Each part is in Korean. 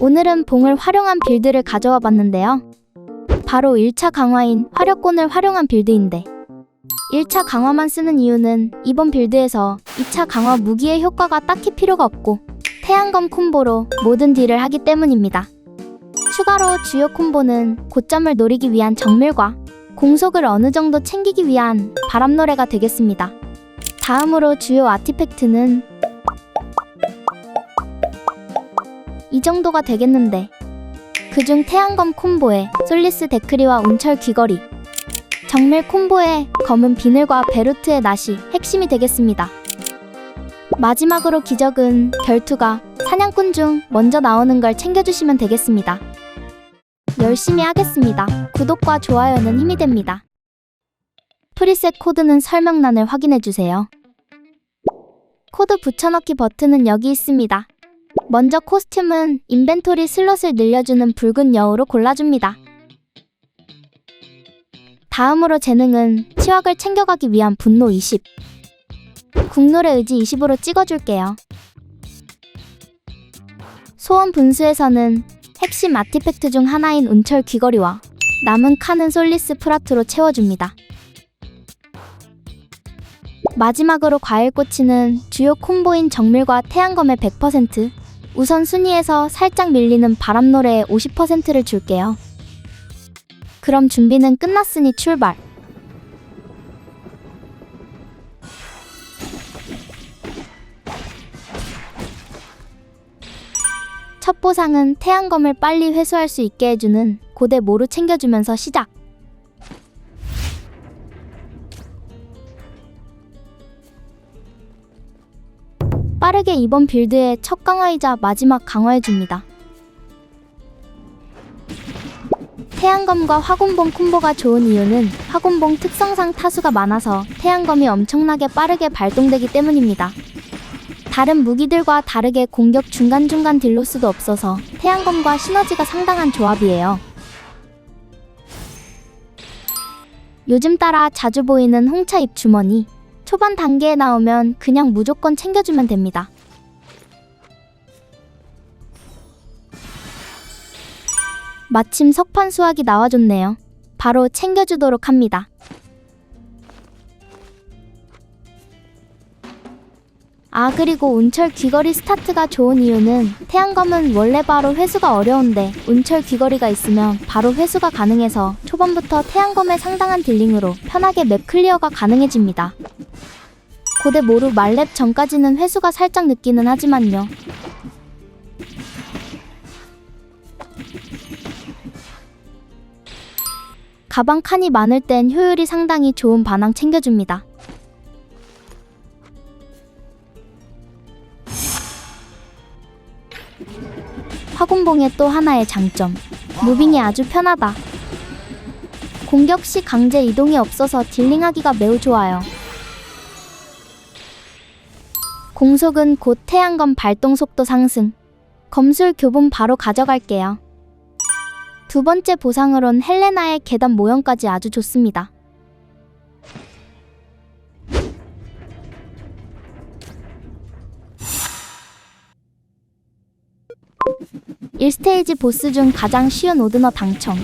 오늘은 봉을 활용한 빌드를 가져와 봤는데요. 바로 1차 강화인 화력곤을 활용한 빌드인데 1차 강화만 쓰는 이유는 이번 빌드에서 2차 강화 무기의 효과가 딱히 필요가 없고 태양검 콤보로 모든 딜을 하기 때문입니다. 추가로 주요 콤보는 고점을 노리기 위한 정밀과 공속을 어느 정도 챙기기 위한 바람노래가 되겠습니다. 다음으로 주요 아티팩트는 이 정도가 되겠는데 그중 태양검 콤보에 솔리스 데크리와 운철 귀걸이, 정밀 콤보에 검은 비늘과 베루트의 낫이 핵심이 되겠습니다. 마지막으로 기적은 결투가 사냥꾼 중 먼저 나오는 걸 챙겨주시면 되겠습니다. 열심히 하겠습니다. 구독과 좋아요는 힘이 됩니다. 프리셋 코드는 설명란을 확인해주세요. 코드 붙여넣기 버튼은 여기 있습니다. 먼저 코스튬은 인벤토리 슬롯을 늘려주는 붉은 여우로 골라줍니다. 다음으로 재능은 치확을 챙겨가기 위한 분노 20, 국룰의 의지 20으로 찍어줄게요. 소원 분수에서는 핵심 아티팩트 중 하나인 운철 귀걸이와 남은 칸은 솔리스 프라트로 채워줍니다. 마지막으로 과일꼬치는 주요 콤보인 정밀과 태양검의 100%, 우선 순위에서 살짝 밀리는 바람노래의 50%를 줄게요. 그럼 준비는 끝났으니 출발! 첫 보상은 태양검을 빨리 회수할 수 있게 해주는 고대 모루 챙겨주면서 시작! 빠르게 이번 빌드의 첫 강화이자 마지막 강화해줍니다. 태양검과 화곤봉 콤보가 좋은 이유는 화곤봉 특성상 타수가 많아서 태양검이 엄청나게 빠르게 발동되기 때문입니다. 다른 무기들과 다르게 공격 중간중간 딜로스도 없어서 태양검과 시너지가 상당한 조합이에요. 요즘 따라 자주 보이는 홍차 입주머니, 초반 단계에 나오면 그냥 무조건 챙겨주면 됩니다. 마침 석판 수확이 나와줬네요. 바로 챙겨주도록 합니다. 그리고 운철 귀걸이 스타트가 좋은 이유는 태양검은 원래 바로 회수가 어려운데 운철 귀걸이가 있으면 바로 회수가 가능해서 초반부터 태양검의 상당한 딜링으로 편하게 맵 클리어가 가능해집니다. 고대 모루 말렙 전까지는 회수가 살짝 늦기는 하지만요. 가방 칸이 많을 땐 효율이 상당히 좋은 반항 챙겨줍니다. 화곤봉의 또 하나의 장점, 무빙이 아주 편하다. 공격 시 강제 이동이 없어서 딜링하기가 매우 좋아요. 공속은 곧 태양검 발동 속도 상승, 검술 교본 바로 가져갈게요. 두 번째 보상으론 헬레나의 계단 모형까지 아주 좋습니다. (1스테이지) 보스 중 가장 쉬운 오드너 당첨.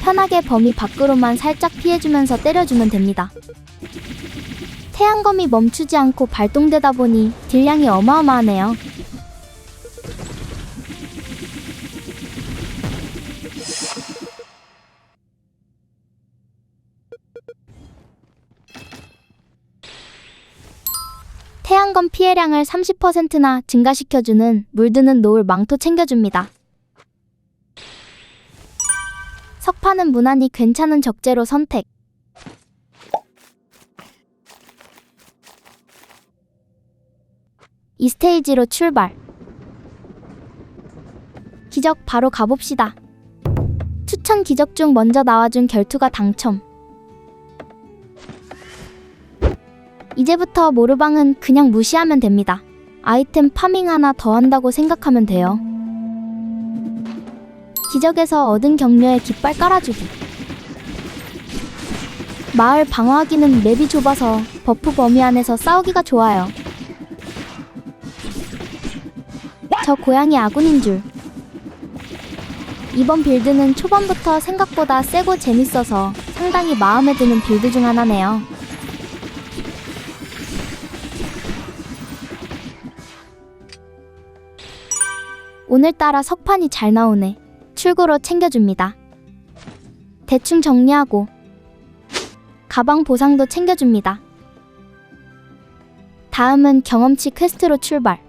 편하게 범위 밖으로만 살짝 피해주면서 때려주면 됩니다. 태양검이 멈추지 않고 발동되다 보니 딜량이 어마어마하네요. 태양검 피해량을 30%나 증가시켜주는 물드는 노을 망토 챙겨줍니다. 석판은 무난히 괜찮은 적재로 선택. 이 스테이지로 출발. 기적 바로 가봅시다. 추천 기적 중 먼저 나와준 결투가 당첨. 이제부터 모르방은 그냥 무시하면 됩니다. 아이템 파밍 하나 더 한다고 생각하면 돼요. 기적에서 얻은 격려에 깃발 깔아주기. 마을 방어하기는 맵이 좁아서 버프 범위 안에서 싸우기가 좋아요. 저 고양이 아군인 줄. 이번 빌드는 초반부터 생각보다 세고 재밌어서 상당히 마음에 드는 빌드 중 하나네요. 오늘따라 석판이 잘 나오네. 출구로 챙겨줍니다. 대충 정리하고 가방 보상도 챙겨줍니다. 다음은 경험치 퀘스트로 출발.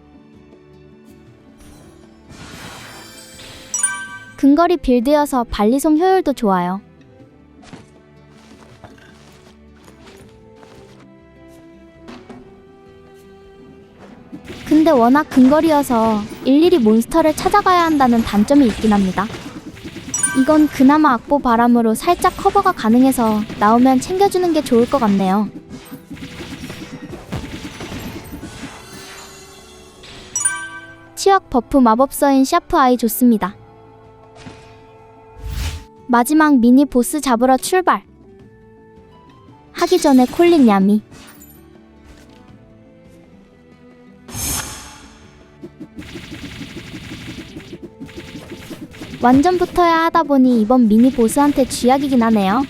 근거리 빌드여서 발리송 효율도 좋아요. 근데 워낙 근거리여서 일일이 몬스터를 찾아가야 한다는 단점이 있긴 합니다. 이건 그나마 악보 바람으로 살짝 커버가 가능해서 나오면 챙겨주는 게 좋을 것 같네요. 치약 버프 마법서인 샤프 아이 좋습니다. 마지막 미니 보스 잡으러 출발. 하기 전에 콜린 야미. 완전 붙어야 하다 보니 이번 미니 보스한테 쥐약이긴 하네요.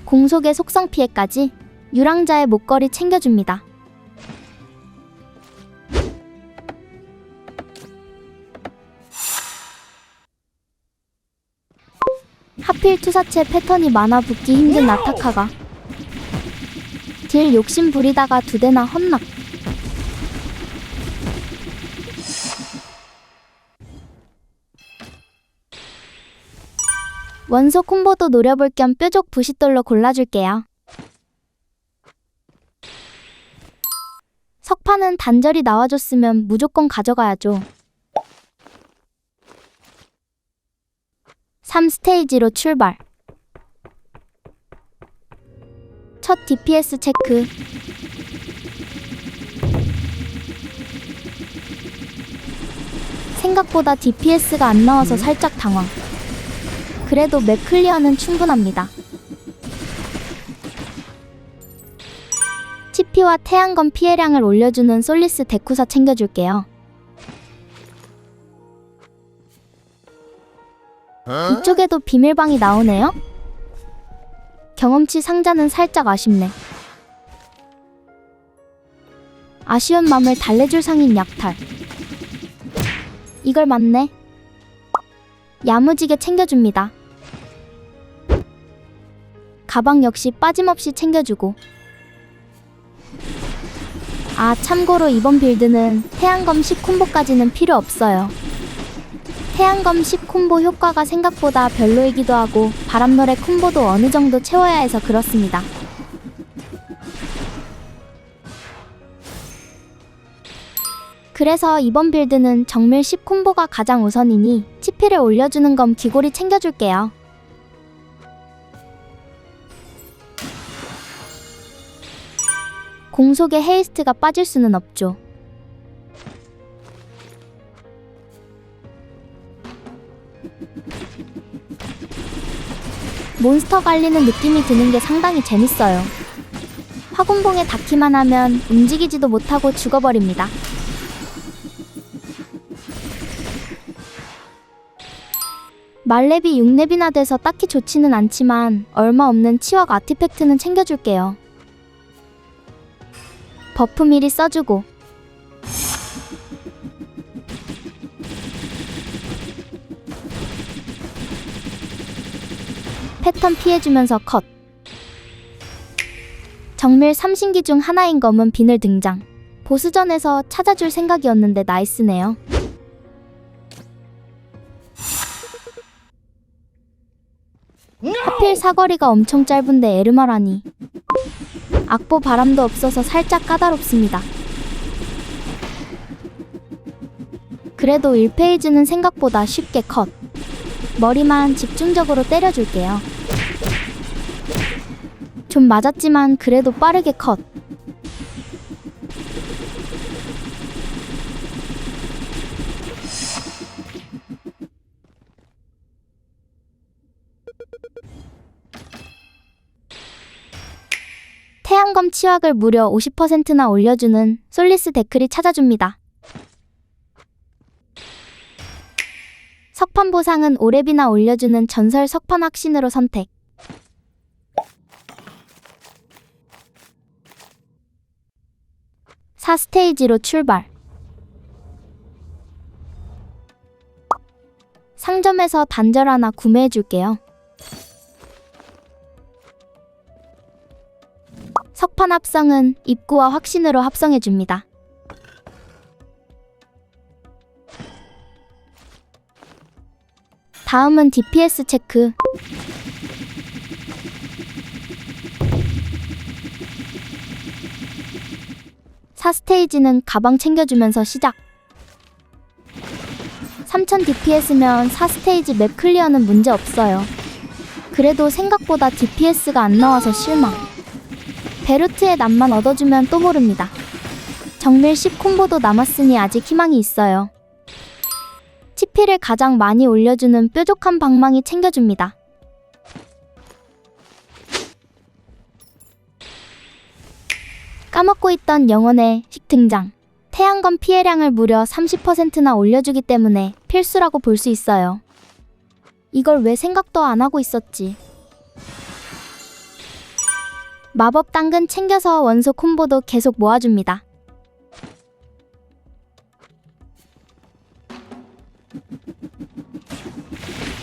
공속의 속성 피해까지 유랑자의 목걸이 챙겨줍니다. 하필 투사체 패턴이 많아 붙기 힘든 나타카가 딜 욕심 부리다가 2대나 헛낙. 원소 콤보도 노려볼 겸 뾰족 부싯돌로 골라줄게요. 석판은 단절이 나와줬으면 무조건 가져가야죠. 3스테이지로 출발. 첫 DPS 체크. 생각보다 DPS가 안 나와서 살짝 당황. 그래도 맵 클리어는 충분합니다. TP와 태양검 피해량을 올려주는 솔리스 데쿠사 챙겨줄게요. 이쪽에도 비밀방이 나오네요? 경험치 상자는 살짝 아쉽네. 아쉬운 맘을 달래줄 상인 약탈. 이걸 맞네. 야무지게 챙겨줍니다. 가방 역시 빠짐없이 챙겨주고. 아, 참고로 이번 빌드는 태양검 10콤보까지는 필요 없어요. 태양검 10콤보 효과가 생각보다 별로이기도 하고 바람노래 콤보도 어느 정도 채워야 해서 그렇습니다. 그래서 이번 빌드는 정밀 10콤보가 가장 우선이니 치피를 올려주는 검 귀고리 챙겨줄게요. 공속에 헤이스트가 빠질 수는 없죠. 몬스터 갈리는 느낌이 드는 게 상당히 재밌어요. 화군봉에 닿기만 하면 움직이지도 못하고 죽어버립니다. 말렙이 6렙이나 돼서 딱히 좋지는 않지만 얼마 없는 치확 아티팩트는 챙겨줄게요. 버프 미리 써주고. 패턴 피해주면서 컷. 정밀 3신기 중 하나인 검은 비늘 등장. 보스전에서 찾아줄 생각이었는데 나이스네요. 하필 사거리가 엄청 짧은데 에르마라니. 악보 바람도 없어서 살짝 까다롭습니다. 그래도 1페이지는 생각보다 쉽게 컷. 머리만 집중적으로 때려줄게요. 좀 맞았지만 그래도 빠르게 컷. 태양검 치확을 무려 50%나 올려주는 솔리스 데클이 찾아줍니다. 석판 보상은 오렙이나 올려주는 전설 석판 확신으로 선택. 사 스테이지로 출발. 상점에서 단절 하나 구매해줄게요. 석판 합성은 입구와 확신으로 합성해줍니다. 다음은 DPS 체크. 사 스테이지는 가방 챙겨주면서 시작. 3000 DPS면 4 스테이지 맵 클리어는 문제 없어요. 그래도 생각보다 DPS가 안 나와서 실망. 베루트의 낫만 얻어주면 또 모릅니다. 정밀 10 콤보도 남았으니 아직 희망이 있어요. TP를 가장 많이 올려주는 뾰족한 방망이 챙겨줍니다. 까먹고 있던 영혼의 식 등장. 태양검 피해량을 무려 30%나 올려주기 때문에 필수라고 볼 수 있어요. 이걸 왜 생각도 안 하고 있었지. 마법 당근 챙겨서 원소 콤보도 계속 모아줍니다.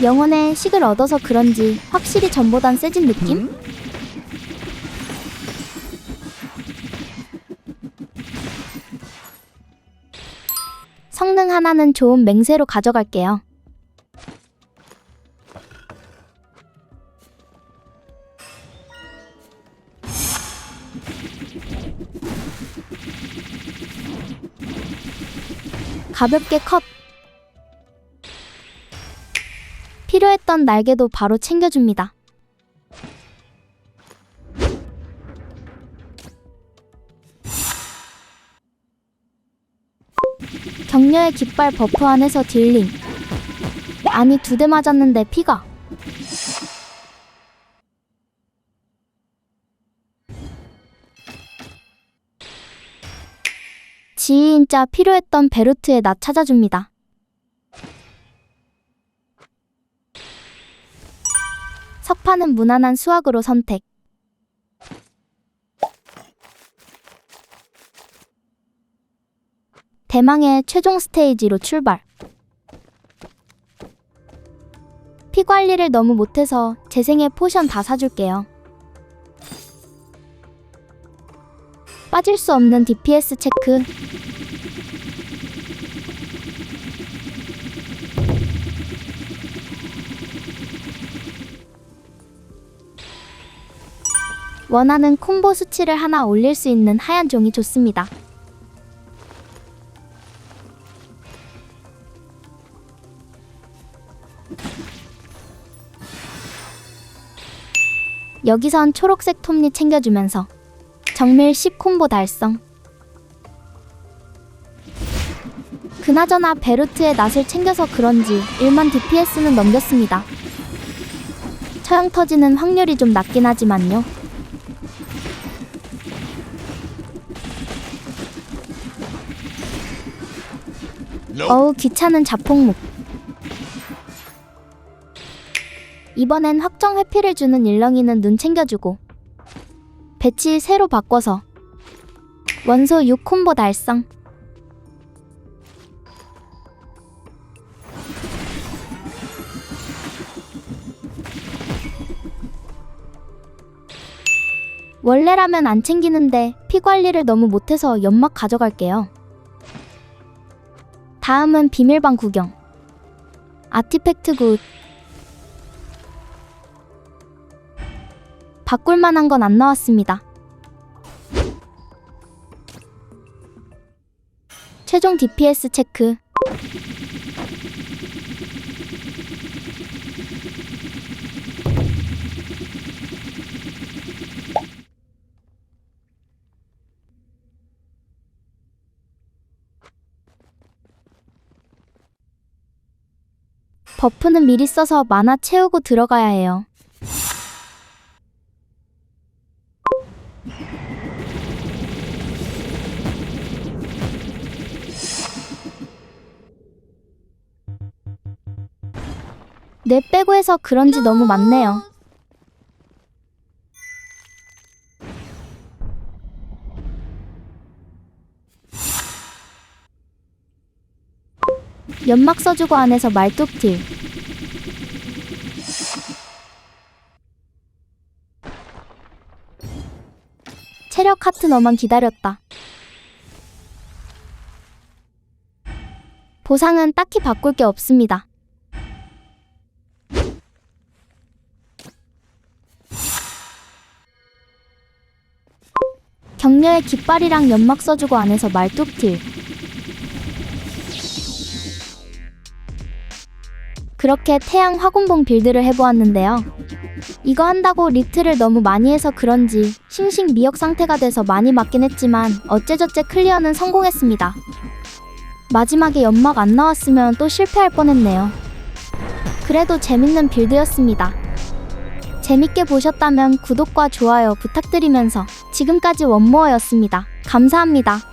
영혼의 식을 얻어서 그런지 확실히 전보단 세진 느낌? 성능 하나는 좋은 맹세로 가져갈게요. 가볍게 컷. 필요했던 날개도 바로 챙겨줍니다. 격려의 깃발 버프 안에서 딜링. 아니 2대 맞았는데 피가. 지인자 필요했던 베루트의 낫 찾아줍니다. 석판은 무난한 수확으로 선택. 대망의 최종 스테이지로 출발. 피 관리를 너무 못해서 재생의 포션 다 사줄게요. 빠질 수 없는 DPS 체크. 원하는 콤보 수치를 하나 올릴 수 있는 하얀 종이 좋습니다. 여기선 초록색 톱니 챙겨주면서 정밀 10 콤보 달성. 그나저나 베루트의 낫을 챙겨서 그런지 1만 DPS는 넘겼습니다. 처형 터지는 확률이 좀 낮긴 하지만요. 어우 귀찮은 자폭묵. 이번엔 확정 회피를 주는 일렁이는 눈 챙겨주고 배치 새로 바꿔서 원소 6 콤보 달성. 원래라면 안 챙기는데 피 관리를 너무 못해서 연막 가져갈게요. 다음은 비밀방 구경. 아티팩트 굿. 바꿀 만한 건 안 나왔습니다. 최종 DPS 체크. 버프는 미리 써서 만화 채우고 들어가야 해요. 내 빼고 해서 그런지 너무 많네요. 연막 써주고 안에서 말뚝딜. 체력 하트 너만 기다렸다. 보상은 딱히 바꿀 게 없습니다. 격려의 깃발이랑 연막 써주고 안에서 말뚝딜. 그렇게 태양 화곤봉 빌드를 해보았는데요. 이거 한다고 리트를 너무 많이 해서 그런지 싱싱 미역 상태가 돼서 많이 맞긴 했지만 어째저째 클리어는 성공했습니다. 마지막에 연막 안 나왔으면 또 실패할 뻔했네요. 그래도 재밌는 빌드였습니다. 재밌게 보셨다면 구독과 좋아요 부탁드리면서 지금까지 원모어였습니다. 감사합니다.